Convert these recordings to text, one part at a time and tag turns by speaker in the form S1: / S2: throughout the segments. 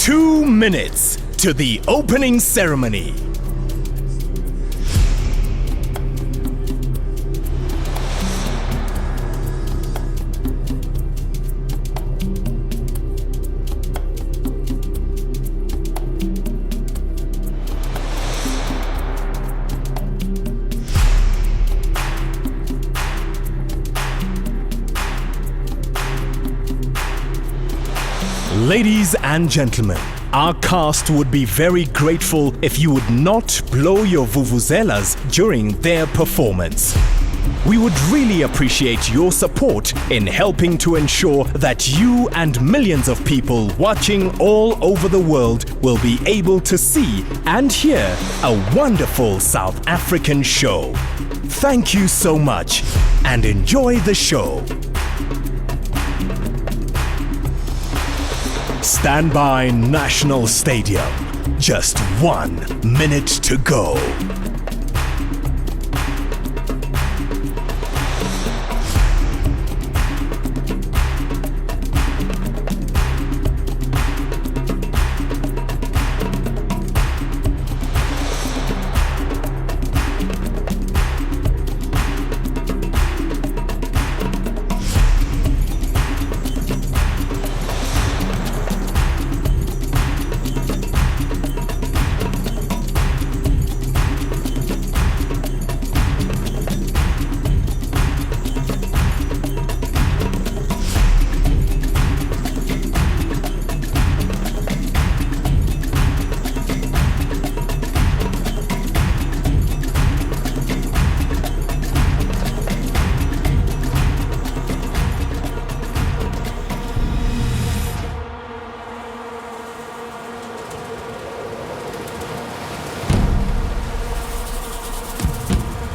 S1: 2 minutes to the opening ceremony. Ladies and gentlemen, our cast would be very grateful if you would not blow your vuvuzelas during their performance. We would really appreciate your support in helping to ensure that you and millions of people watching all over the world will be able to see and hear a wonderful South African show. Thank you so much and enjoy the show. Standby National Stadium. Just 1 minute to go.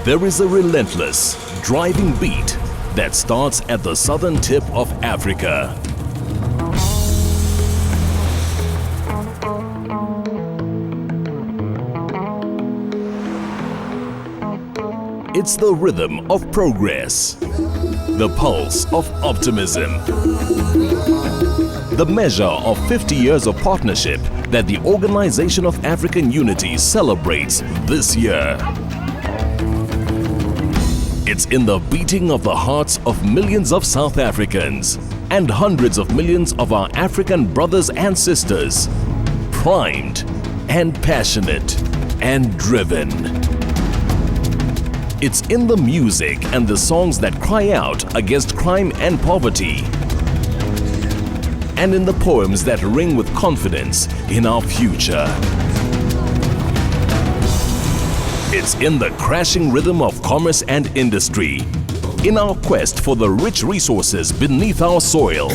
S2: There is a relentless, driving beat that starts at the southern tip of Africa. It's the rhythm of progress, the pulse of optimism, the measure of 50 years of partnership that the Organization of African Unity celebrates this year. It's in the beating of the hearts of millions of South Africans and hundreds of millions of our African brothers and sisters, primed and passionate and driven. It's in the music and the songs that cry out against crime and poverty, and in the poems that ring with confidence in our future. It's in the crashing rhythm of commerce and industry, in our quest for the rich resources beneath our soil,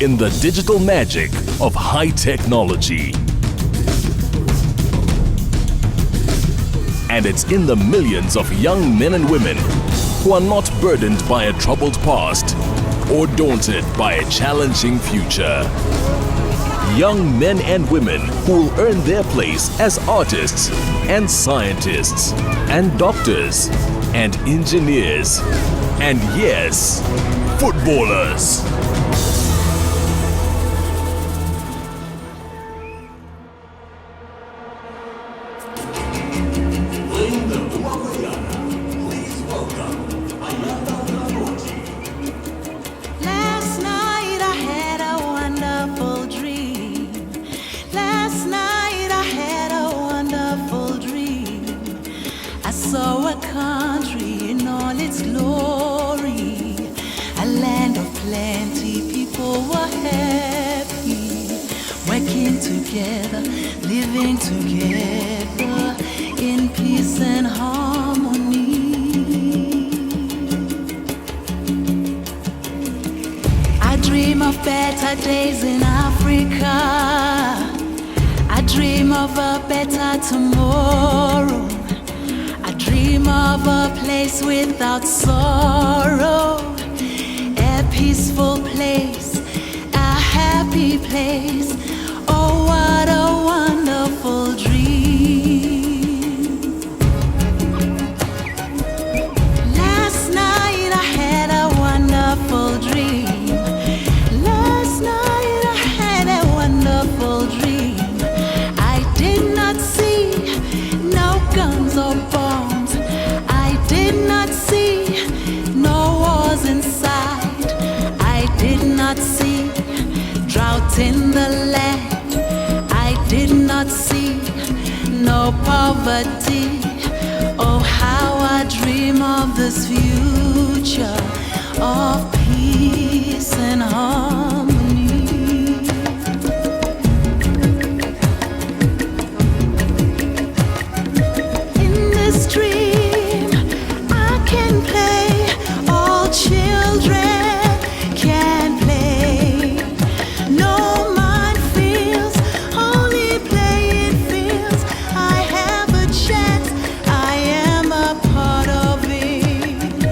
S2: in the digital magic of high technology. And it's in the millions of young men and women who are not burdened by a troubled past or daunted by a challenging future. Young men and women who will earn their place as artists and scientists and doctors and engineers and, yes, footballers.
S3: Last night I had a wonderful dream. Last night I had a wonderful dream. I saw a country in all its glory, a land of plenty. People were happy, working together, living together in peace and harmony. I dream of better days in Africa. I dream of a better tomorrow. I dream of a place without sorrow, a peaceful place, a happy place. Oh, what a wonderful dream. Last night I had a wonderful dream. Last night I had a wonderful no poverty. Oh, how I dream of this future of peace and harmony. In this dream, I can play, all children can play. No mind feels, only play it feels. I have a chance, I am a part of it.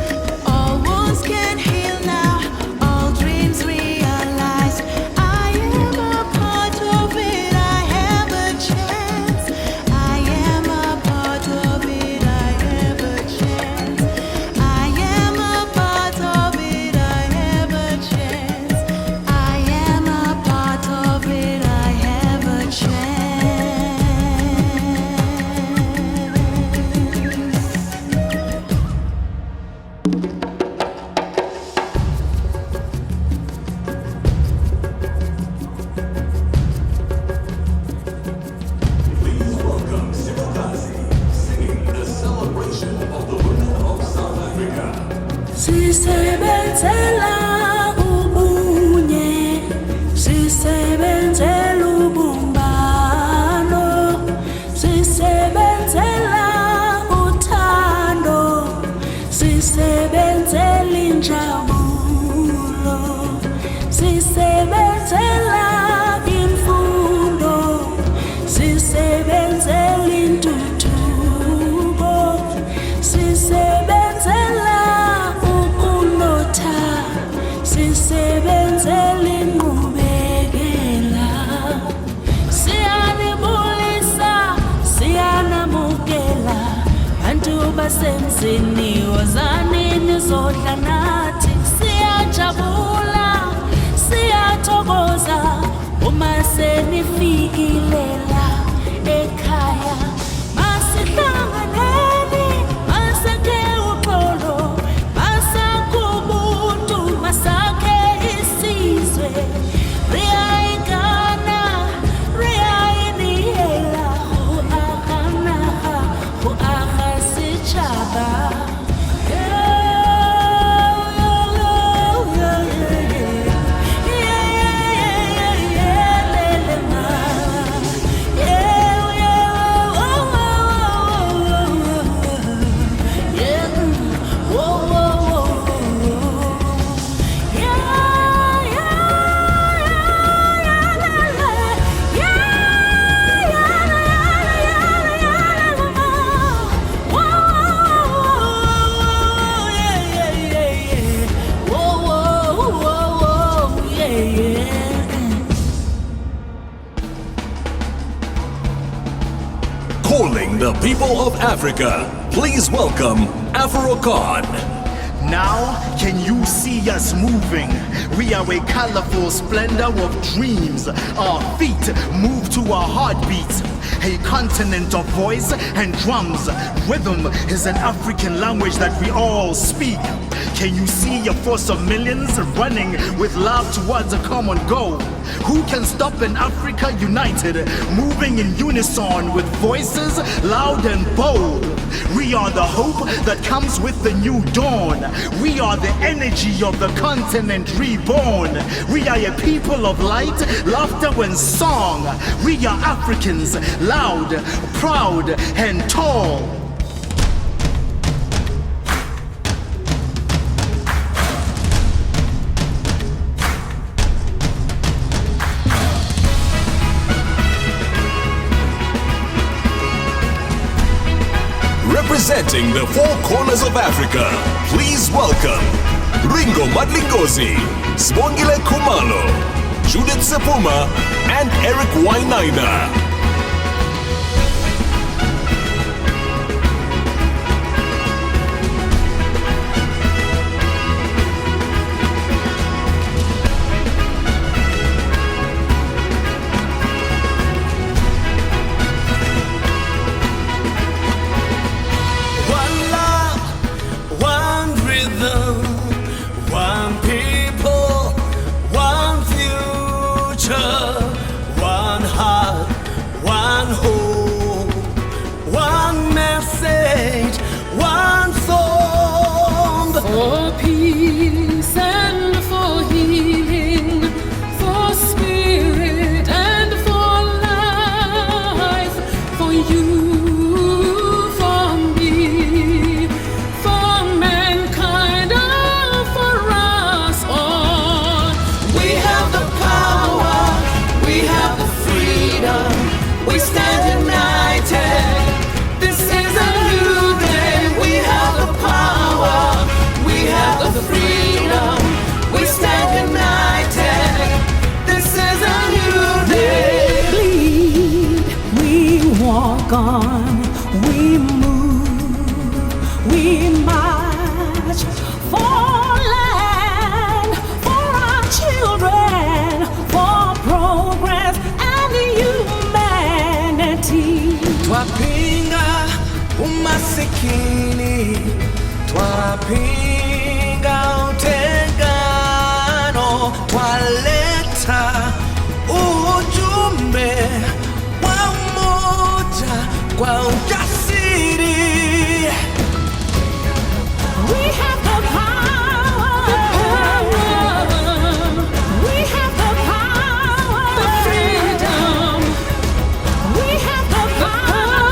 S3: All wounds can heal now, all dreams realized. I am a part of it, I have a chance. I am a part of it, I have a chance. I am a part of it, I have a chance. I am a part of it, I have a chance.
S4: Sisebenzela ubunye, sisebenzela ubumbano, sisebenzela uthando, sisebenzela injabulo, sisebenzela imfundo, sisebenzela intuthuko, sisebenzela sisebenzela inqubekela. Siyanibulisa, siyanamukela, bantu basemzini wozani nizodla nathi. Siyajabula, siyathokoza uma senifikile la ekhaya. Masihlanganeni, masakhe uxolo, masakhe ubuntu, masakhe isizwe. Riyaigana, riyainihela, huaganaha, huagasitshaba.
S2: Calling the people of Africa, please welcome AFRIQUE.
S5: Now, can you see us moving? We are a colorful splendor of dreams. Our feet move to our heartbeats. A continent of voice and drums. Rhythm is an African language that we all speak. Can you see a force of millions running with love towards a common goal? Who can stop an Africa united, moving in unison with voices loud and bold? We are the hope that comes with the new dawn. We are the energy of the continent reborn. We are a people of light, laughter and song. We are Africans, loud, proud and tall.
S2: Representing the four corners of Africa, please welcome Ringo Madlingozi, Sibongile Khumalo, Judith Sepuma, and Eric Wainaina.
S4: for peace and for healing, for spirit and for life, for you, for me, for mankind, and for us all.
S3: We have the power, we have the freedom, we stand united. This is a new day. We have the power, we have the freedom, we stand united. This is a new day.
S4: We bleed, we walk on, we move, we march for land, for our children, for progress and humanity.
S6: Twapinga umasikini, twapinga utengano, twaleta ujumbe wa umoja kwa ujasiri.
S4: We have the power, we have the power, the freedom, we have the power.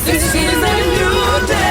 S3: This is a new day.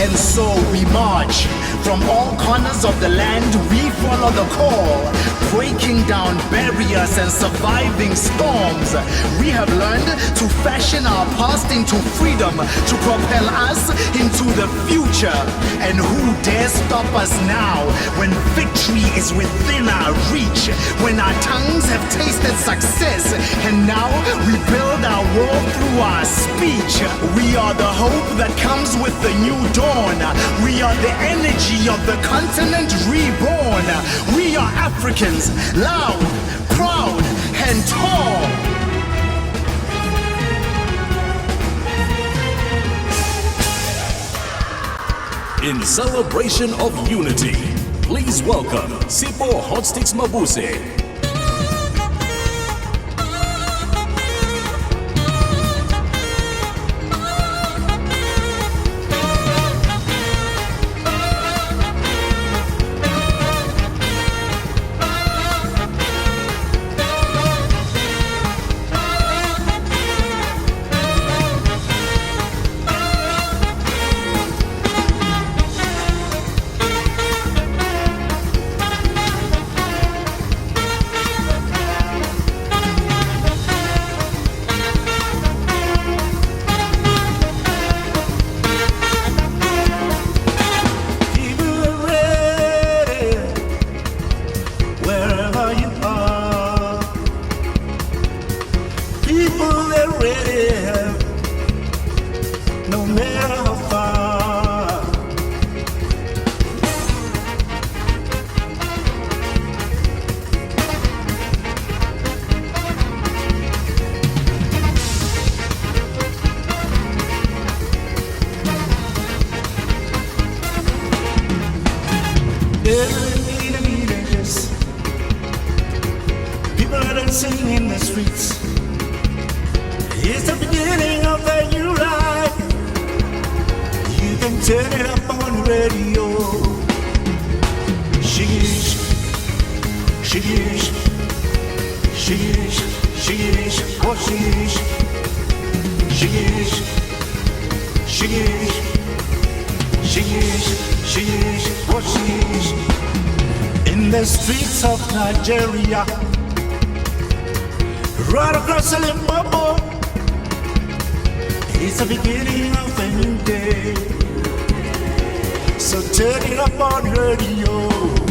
S5: And so we march from all corners of the land. We follow the call, breaking down barriers and surviving storms. We have learned to fashion our past into freedom, to propel us into the future. And who dares stop us now when victory is within our reach? When our tongues have tasted success and now we build our world through our speech. We are the hope that comes with the new dawn. We are the energy of the continent reborn. We are Africans, loud, proud, and tall.
S2: In celebration of unity, please welcome Sipho Hotsticks Mabuse.
S6: People are dancing in the streets. It's the beginning of a new life. You can turn it up on the radio. Shigish, shigish, shigish, shigish, oh shigish, shigish, shigish, shigish, shigish, oh shigish. In the streets of Nigeria, right across the Limpopo, It's the beginning of a new day. So turn it up on radio.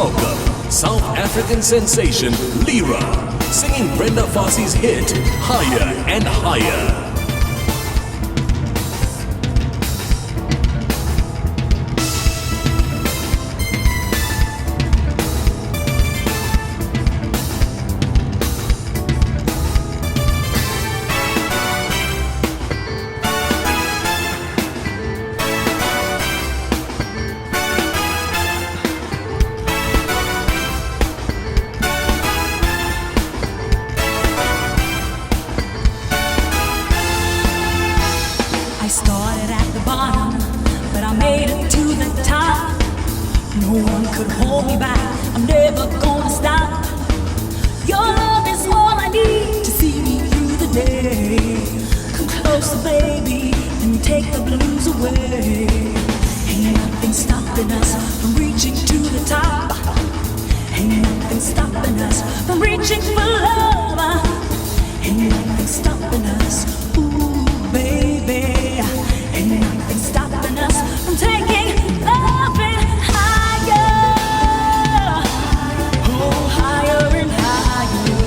S2: welcome South African sensation Lira, singing Brenda Fassie's hit Higher and Higher.
S4: I started at the bottom, but I made it to the top. No one could hold me back, I'm never gonna stop. Your love is all I need to see me through the day. Come closer, baby, and take the blues away. Ain't nothing stopping us from reaching to the top. Ain't nothing stopping us from reaching for love. Ain't nothing stopping us, ooh, baby. Ain't nothing stopping us from taking loving higher. Oh, higher and higher.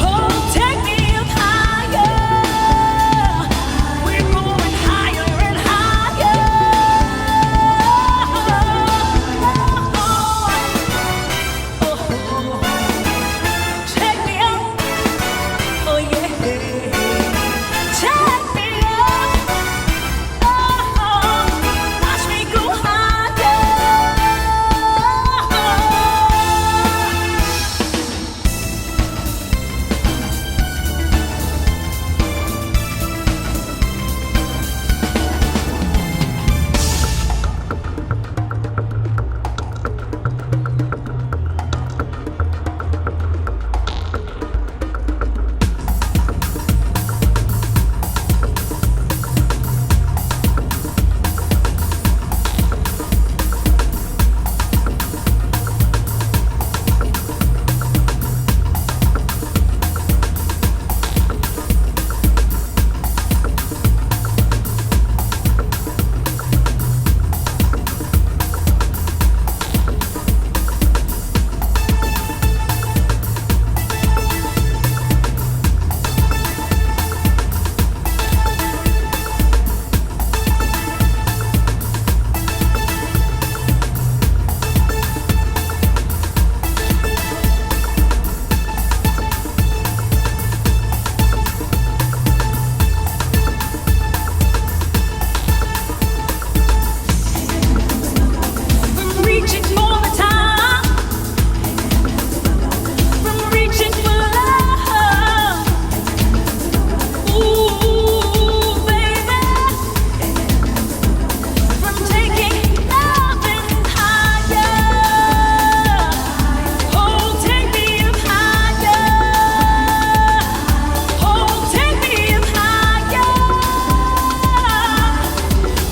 S4: Oh, take me up higher. We're going higher and higher. Take me up. Oh, yeah. Take me up. Watch me go higher. From reaching for the top, from reaching for love, ooh, baby, from taking loving higher. Oh, take me up higher. Oh, take me up higher.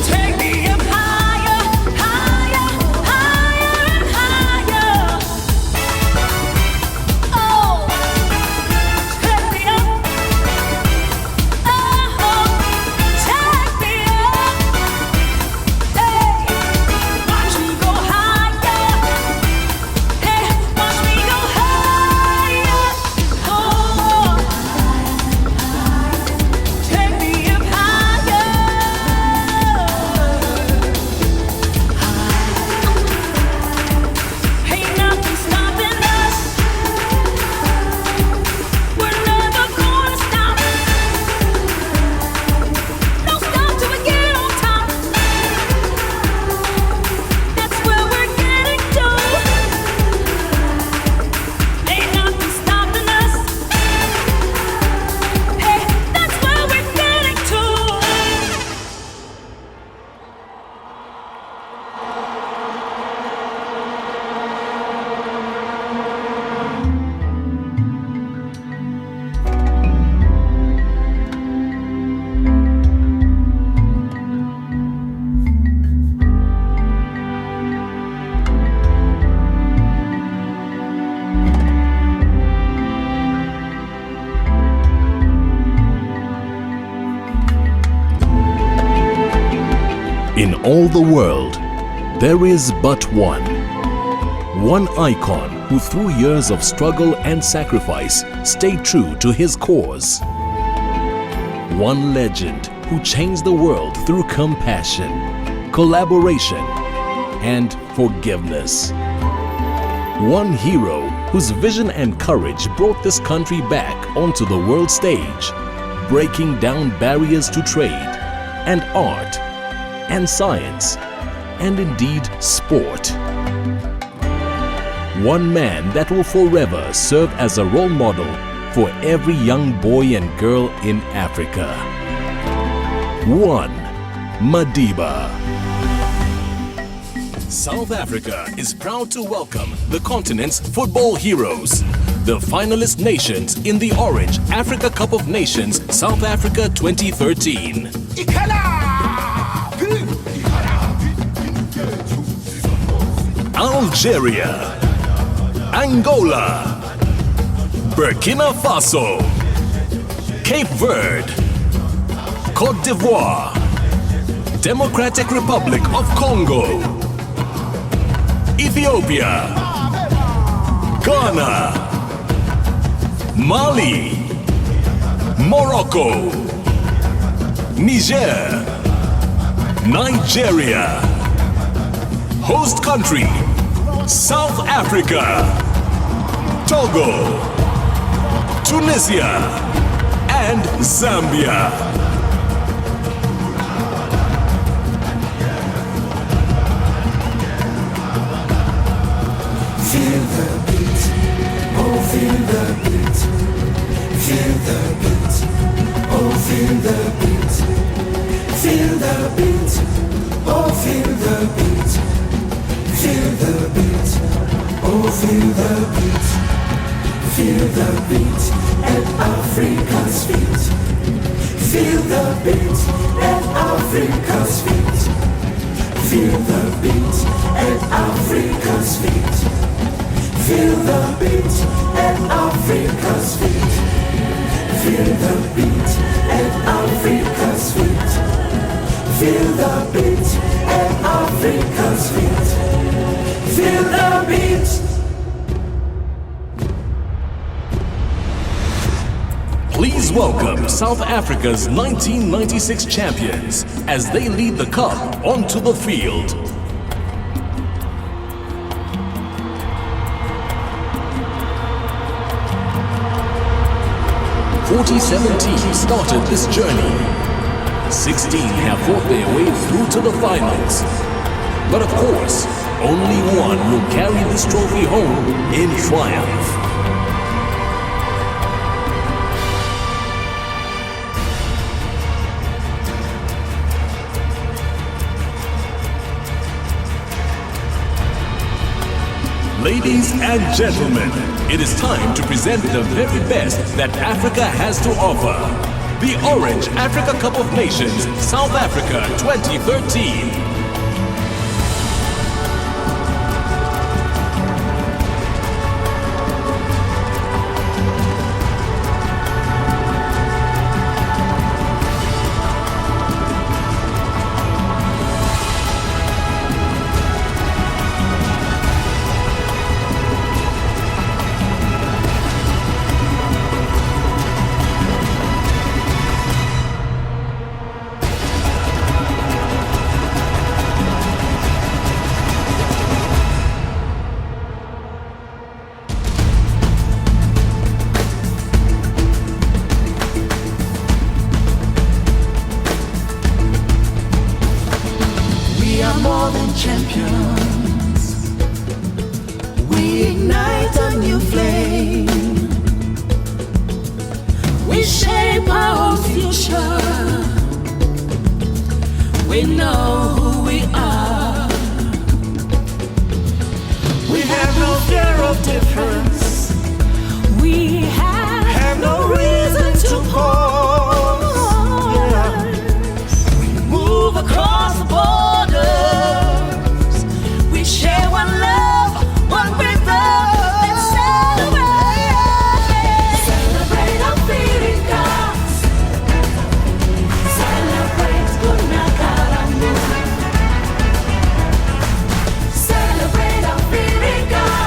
S4: Take me up higher, higher, higher and higher. Oh, take me up. Oh, take me up. Hey, watch me go higher. Hey, watch me go higher. Oh, take me up higher. Ain't nothing stopping us. We're never gonna stop. Don't stop till we get on top. That's where we're getting to. Ain't nothing stopping us. Hey, that's where we're getting to.
S2: In all the world, there is but one One icon who through years of struggle and sacrifice stayed true to his cause. One legend who changed the world through compassion, collaboration, and forgiveness. One hero whose vision and courage brought this country back onto the world stage, breaking down barriers to trade and art and science and indeed sport. One man that will forever serve as a role model for every young boy and girl in Africa. One Madiba. South Africa is proud to welcome the continent's football heroes, the finalist nations in the Orange Africa Cup of Nations South Africa 2013. Algeria, Angola, Burkina Faso, Cape Verde, Côte d'Ivoire, Democratic Republic of Congo, Ethiopia, Ghana, Mali, Morocco, Niger, Nigeria, host country, South Africa, Togo, Tunisia, and Zambia.
S7: Feel the beat, oh feel the beat. Feel the beat, oh feel the beat. Feel the beat, oh feel the beat. Feel the beat, oh feel the beat. Feel the beat at Africa's feet. Feel the beat at Africa's feet. Feel the beat at Africa's feet. Feel the beat at Africa's feet. Feel the beat at Africa's feet. Feel the beat at Africa's feet. Feel the beat.
S2: Please welcome South Africa's 1996 champions as they lead the cup onto the field. 47 teams started this journey. 16 have fought their way through to the finals. But of course, only one will carry this trophy home in triumph. Ladies and gentlemen, it is time to present the very best that Africa has to offer. The Orange Africa Cup of Nations, South Africa 2013.
S3: More than champions, we ignite a new flame. We shape our future. We know who we are.
S6: We have no fear of difference.
S4: We have
S6: No reason to pause. Yeah.
S4: we move across the borders. We share one love, one rhythm. Let's celebrate. Celebrate Africa. Celebrate Gunakaramu. Celebrate Africa.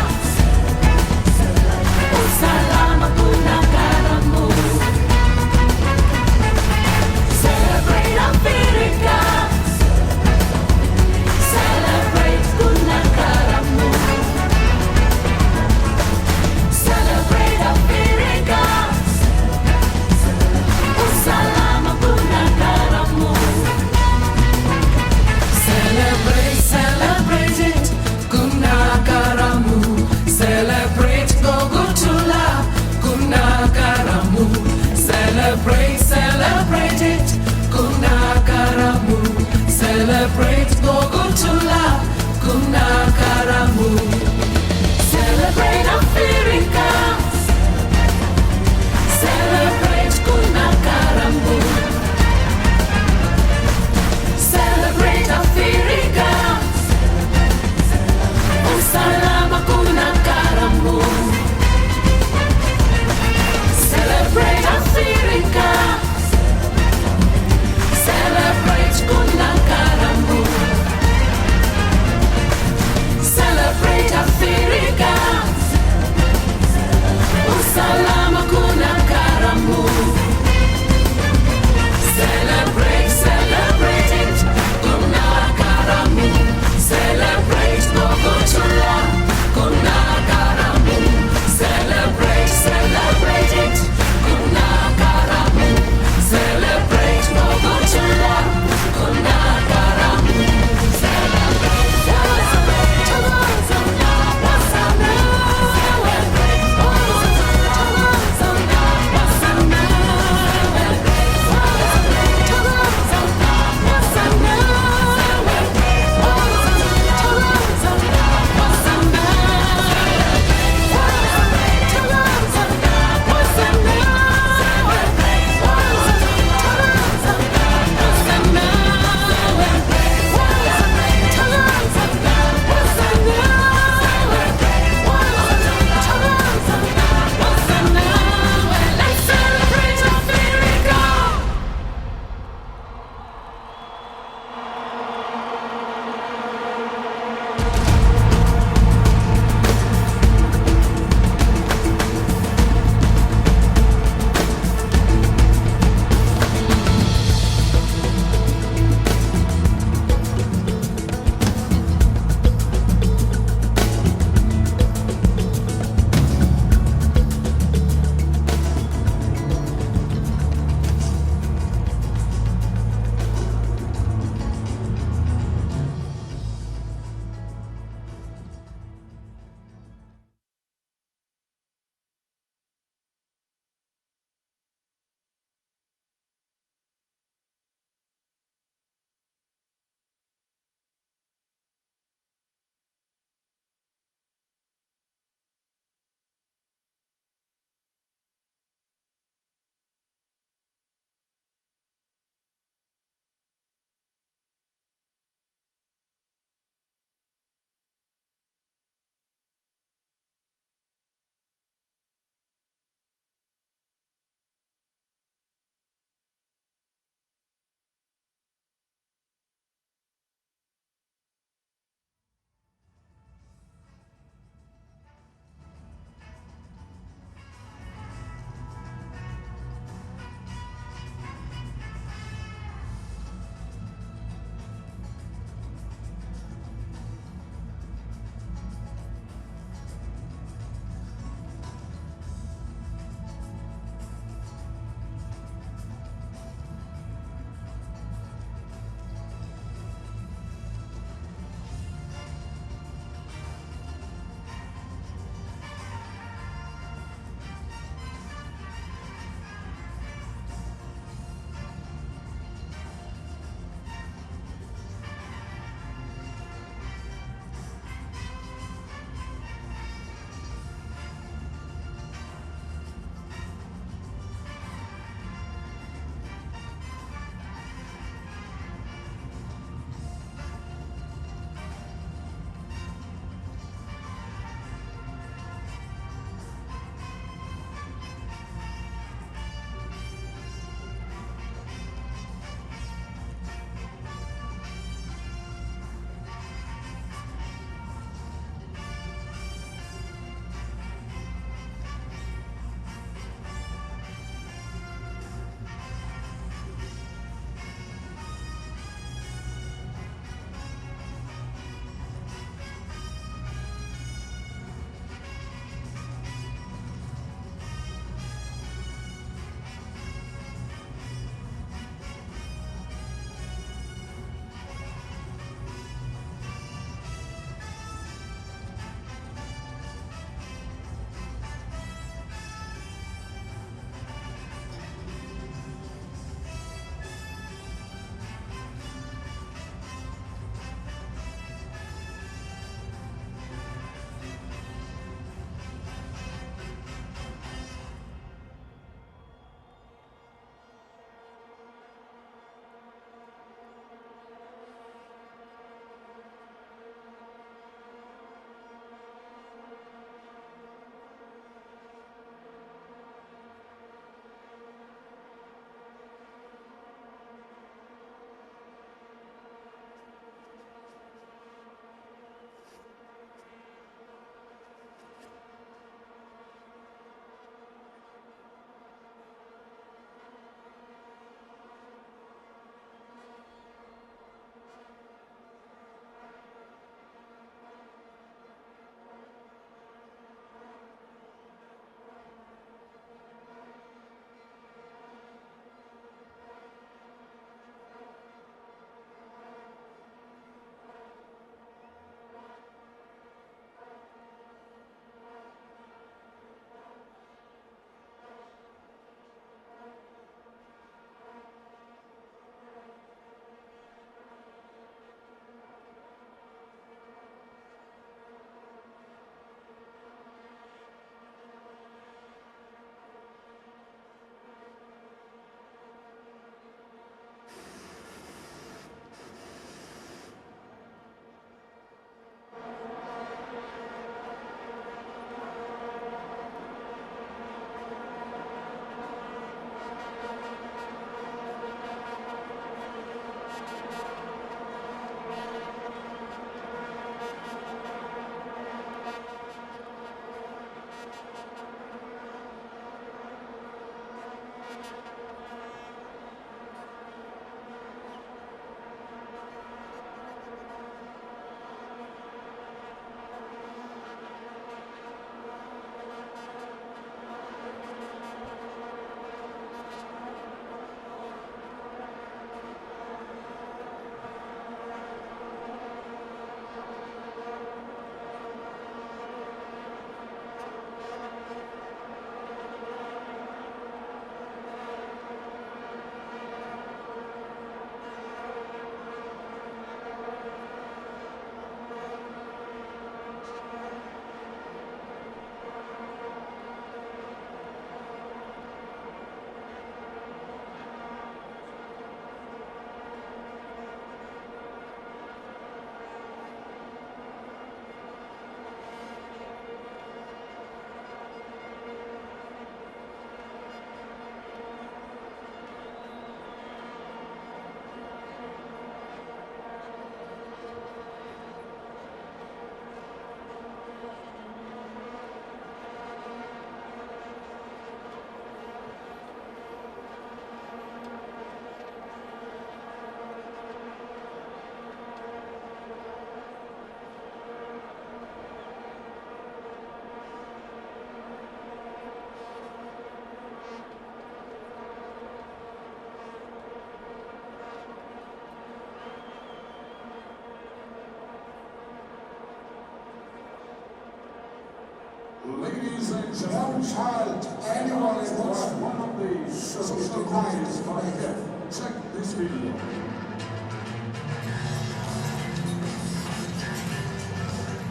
S8: The young child, anyone is watching, one of the social crimes by here. Check this video.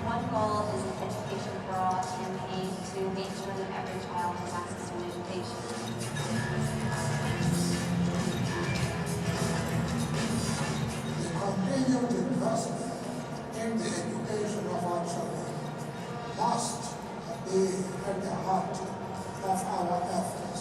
S9: One goal is the Education for All campaign to make sure that every child has access to an education.
S8: The continued investment in the education of our children must be at the heart of our efforts.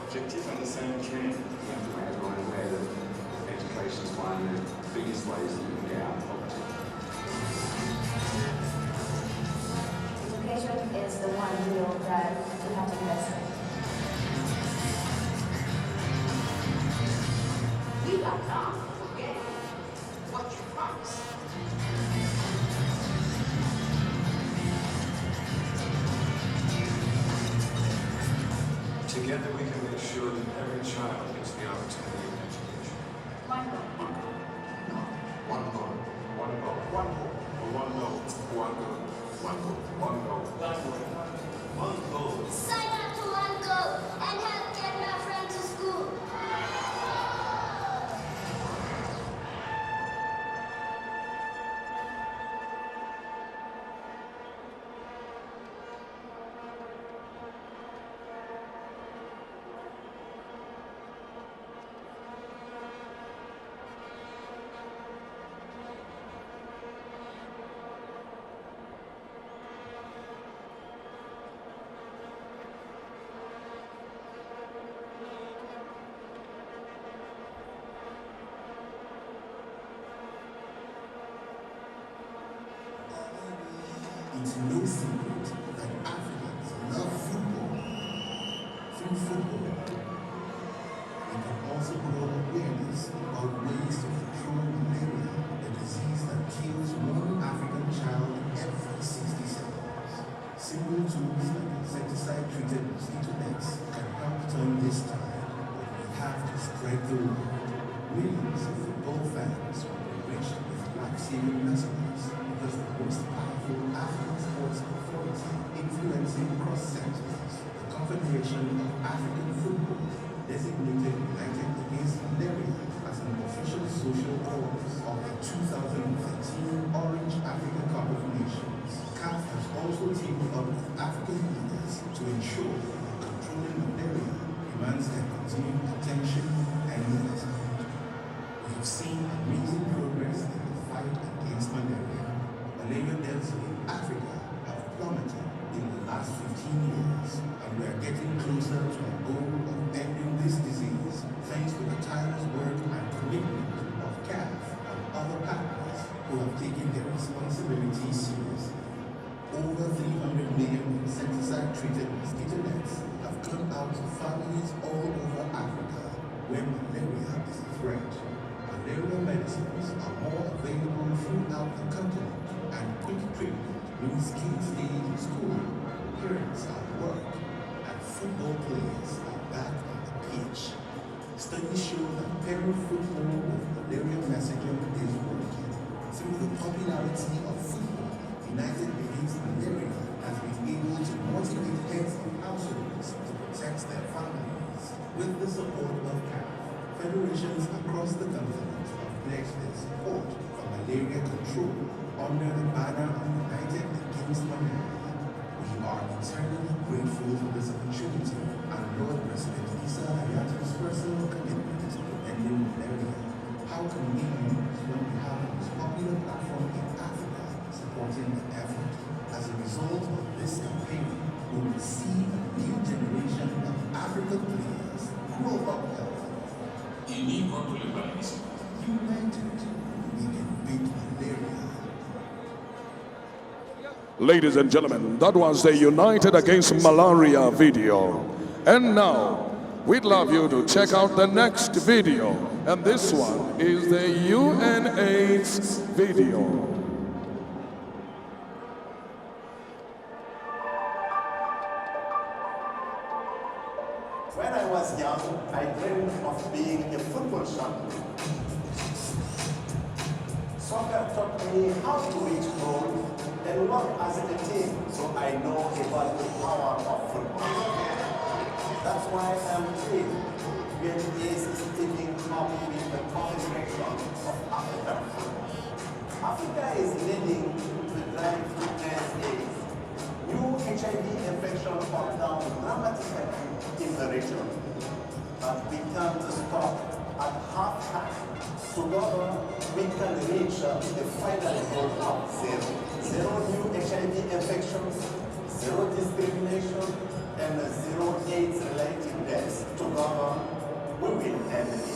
S10: Objective and the same dream.
S11: You have to make everyone aware that education is one of the biggest ways that you can get out of poverty.
S9: Education is the one wheel that we have to invest in.
S12: We are not forgetting what you promised.
S10: Together we can make sure that every child gets the opportunity of education.
S9: One goal.
S10: One goal. One goal. One goal. One goal. One goal. One goal. One goal. One goal. One goal.
S13: Sign up to One Goal and help get my friend to school.
S7: It's no secret that Africans love football. Through football, we can also grow awareness about ways to control malaria, a disease that kills one African child every 60 seconds. Simple tools like insecticide-treated mosquito nets can help turn this tide, but we have to spread the word. Millions of football fans will be reached with life-saving messages because the most powerful African sports authority influencing cross centuries, the Confederation of African Football, designated United Against Malaria as an official social cause of the 2013 Orange Africa Cup of Nations. CAF has also teamed up with African leaders to ensure that controlling malaria demands their continued attention and investment. We have seen amazing progress in the fight against malaria. Malaria deaths in Africa have plummeted in the last 15 years, and we are getting closer to our goal of ending this disease thanks to the tireless work and commitment of CAF and other partners who have taken their responsibility seriously. Over 300 million insecticide-treated mosquito nets have gone out to families all over Africa where malaria is a threat. Malaria medicines are more available throughout the continent, and quick treatment means kids stay in school, parents are at work, and football players are back on the pitch. Studies show that pairing football with malaria messaging is working. Through the popularity of football, United Against Malaria has been able to motivate heads of households to protect their families. With the support of CAF, federations across the continent have pledged their support for malaria control under the banner of United Against Malaria. We are eternally grateful for this opportunity and Lord President Issa Hayatu's personal commitment to ending malaria. How can we use when we have the most popular platform in Africa supporting the effort? As a result of this campaign, we will see a new generation of African players grow up healthy. United, we can beat malaria.
S14: Ladies and gentlemen, that was the United Against Malaria video. And now, we'd love you to check out the next video. And this one is the UNAIDS video.
S15: When I was young, I dreamed of being a football champion. Soccer taught me how to reach goals and work as a team, so I know about the power of football. That's why I'm pleased UNAIDS is teaming up with the Confederation of African Football. Africa is leading the drive to end AIDS. New HIV infections are down dramatically in the region, but we can't stop at half-time. Together, we can reach the final goal of zero. Zero new HIV infections, zero discrimination, and zero AIDS-related deaths. Together, we will end AIDS.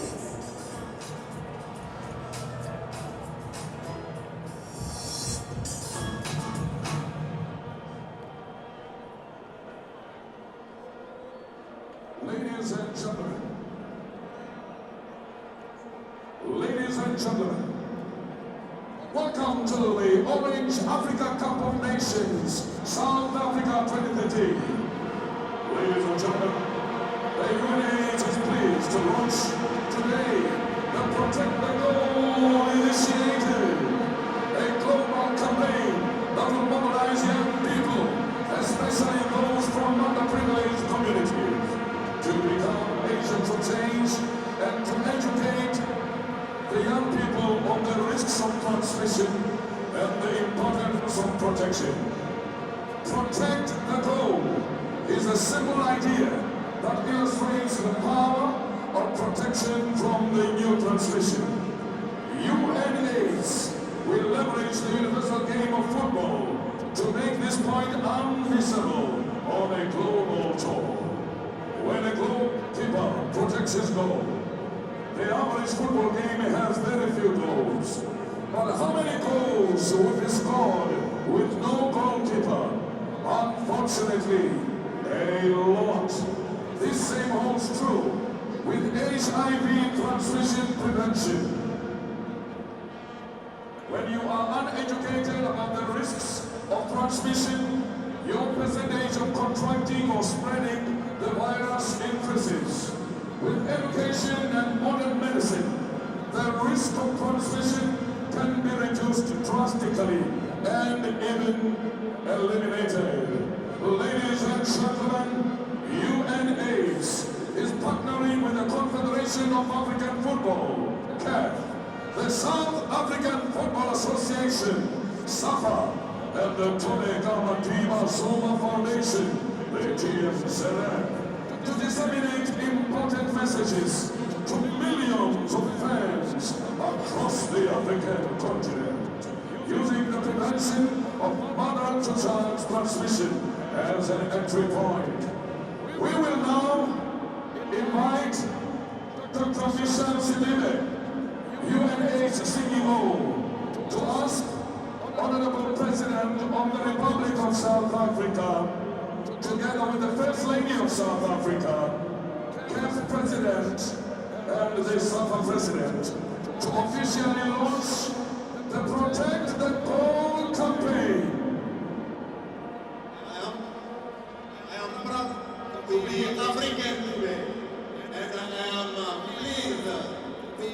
S14: Ladies and gentlemen, welcome to the Orange Africa Cup of Nations, South Africa 2013. Ladies and gentlemen, the UNAIDS is pleased to launch today the Protect the Goal initiative, a global campaign that will mobilize young people, especially those from underprivileged communities, to become agents of change and to educate the young people on the risks of transmission and the importance of protection. Protect the goal is a simple idea that illustrates the power of protection from the new transmission. UNAIDS will leverage the universal game of football to make this point unmissable on a global tour. When a goalkeeper protects his goal, the average football game has very few goals. But how many goals will be scored with no goalkeeper? Unfortunately, a lot. This same holds true with HIV transmission prevention. When you are uneducated about the risks of transmission, your percentage of contracting or spreading the virus increases. With education and modern medicine, the risk of transmission can be reduced drastically and even eliminated. Ladies and gentlemen, UNAIDS is partnering with the Confederation of African Football, CAF, the South African Football Association, SAFA, and the Tone Gamadima Zuma Foundation, the TM to disseminate important messages to millions of fans across the African continent, using the prevention of mother-to-child transmission as an entry point. We will now invite Dr. Michel Sidibe, UNAIDS CEO, to ask Honorable President of the Republic of South Africa, together with the First Lady of South Africa, CAF President, and the SAFA President, to officially launch the Protect the Goal campaign.
S16: I am proud to be African today, and I am pleased to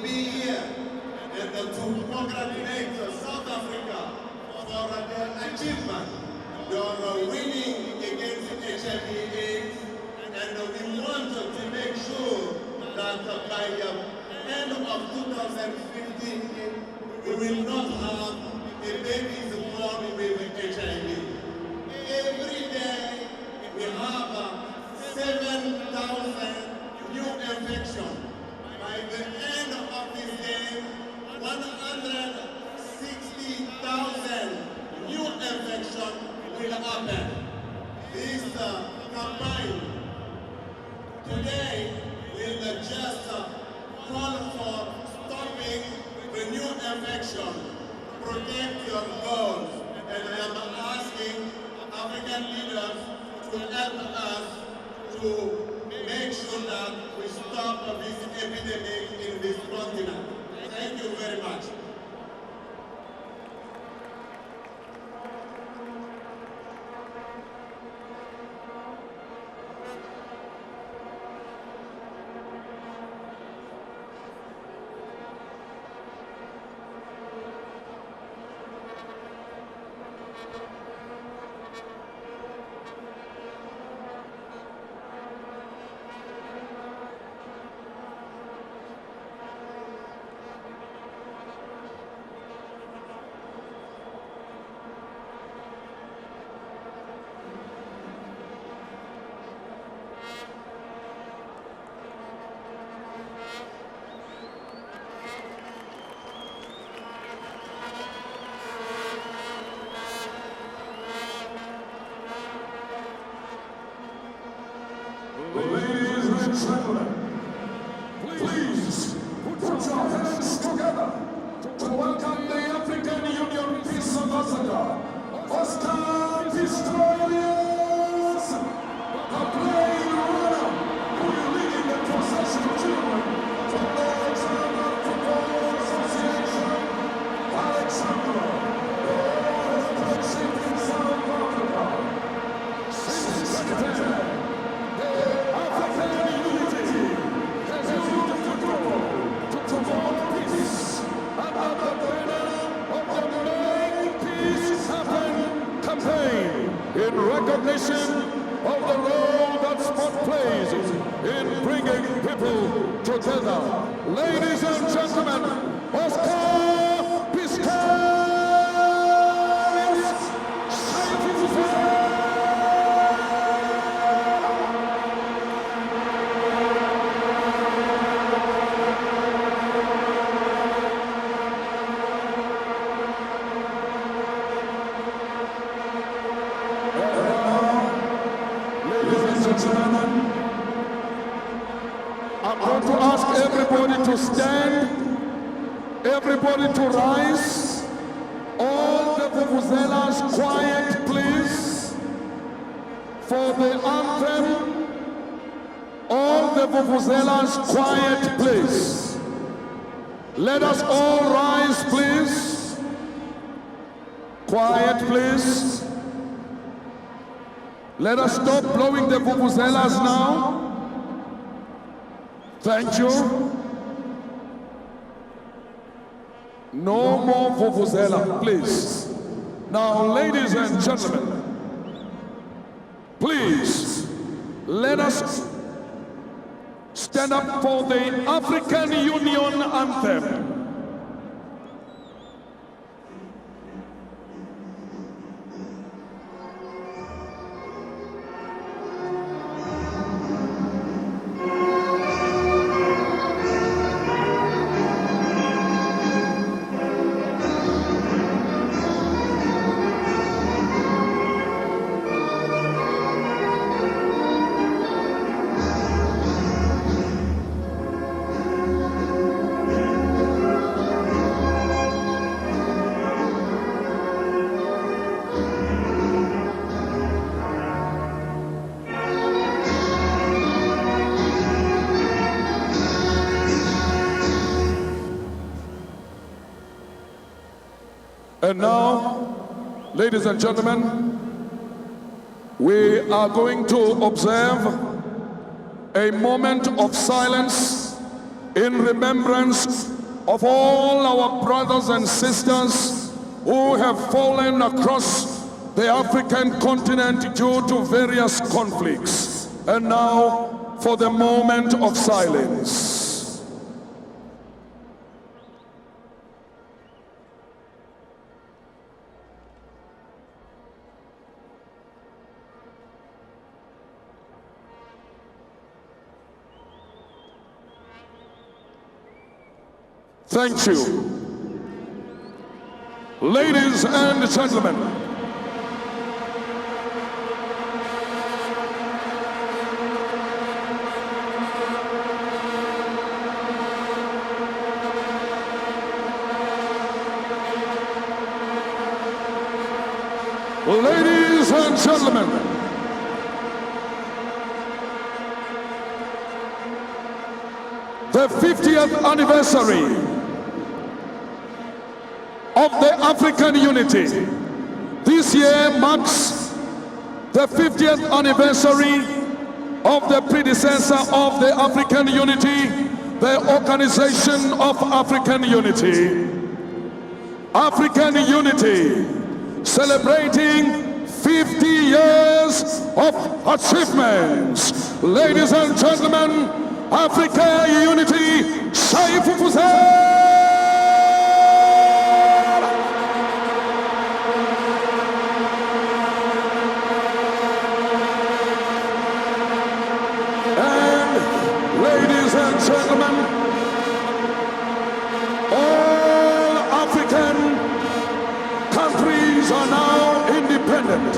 S16: be here and to congratulate South Africa for their achievement. You're winning against HIV/AIDS, and we want to make sure that by the end of 2015, we will not have a baby born with HIV. Every day, we have 7,000 new infections. By the end of this day, 160,000 new infections will happen. This campaign today will just call for stopping the new infection, protect your goals, and I am asking African leaders to help us to make sure so that we stop this epidemic in this continent. Thank you very much.
S14: Ladies and gentlemen, please put your hands together to welcome the African Union Peace Ambassador, Oscar Pistorius, the playing runner who will lead in the procession of children from the German Football Association, Alexander, the head in South Africa. Since Japan, in recognition of the role that sport plays in bringing people together. Ladies and gentlemen, Oscar Pistorius! I'm going to ask everybody to stand, everybody to rise, all the vuvuzelas quiet please, for the anthem, all the vuvuzelas quiet please. Let us all rise please, quiet please. Let us stop blowing the vuvuzelas now. Thank you. No more vuvuzela, please. Now, ladies and gentlemen, please, let us stand up for the African Union anthem. And now, ladies and gentlemen, we are going to observe a moment of silence in remembrance of all our brothers and sisters who have fallen across the African continent due to various conflicts. And now, for the moment of silence. Thank you. Ladies and gentlemen, ladies and gentlemen, the 50th anniversary of the African unity. This year marks the 50th anniversary of the predecessor of the African unity, the Organization of African Unity. African unity, celebrating 50 years of achievements. Ladies and gentlemen, Africa unity, say Vuvuzela! Ladies and gentlemen, all African countries are now independent.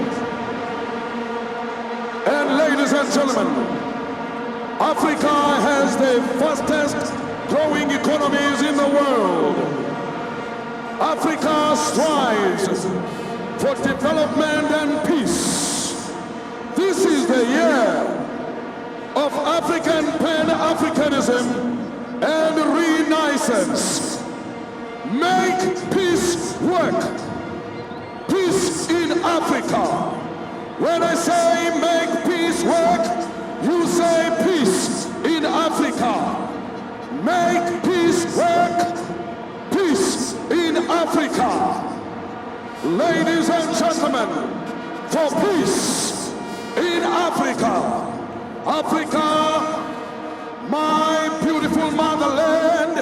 S14: And ladies and gentlemen, Africa has the fastest growing economies in the world. Africa strives for development and peace. This is the year of African Pan-Africanism and Renaissance. Make peace work. Peace in Africa. When I say make peace work, you say peace in Africa. Make peace work. Peace in Africa. Ladies and gentlemen, for peace in Africa. Africa, my beautiful motherland,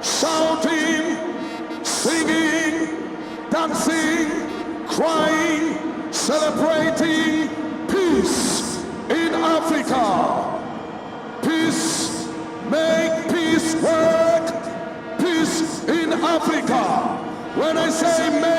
S14: shouting, singing, dancing, crying, celebrating peace in Africa. Peace, make peace work, peace in Africa. When I say make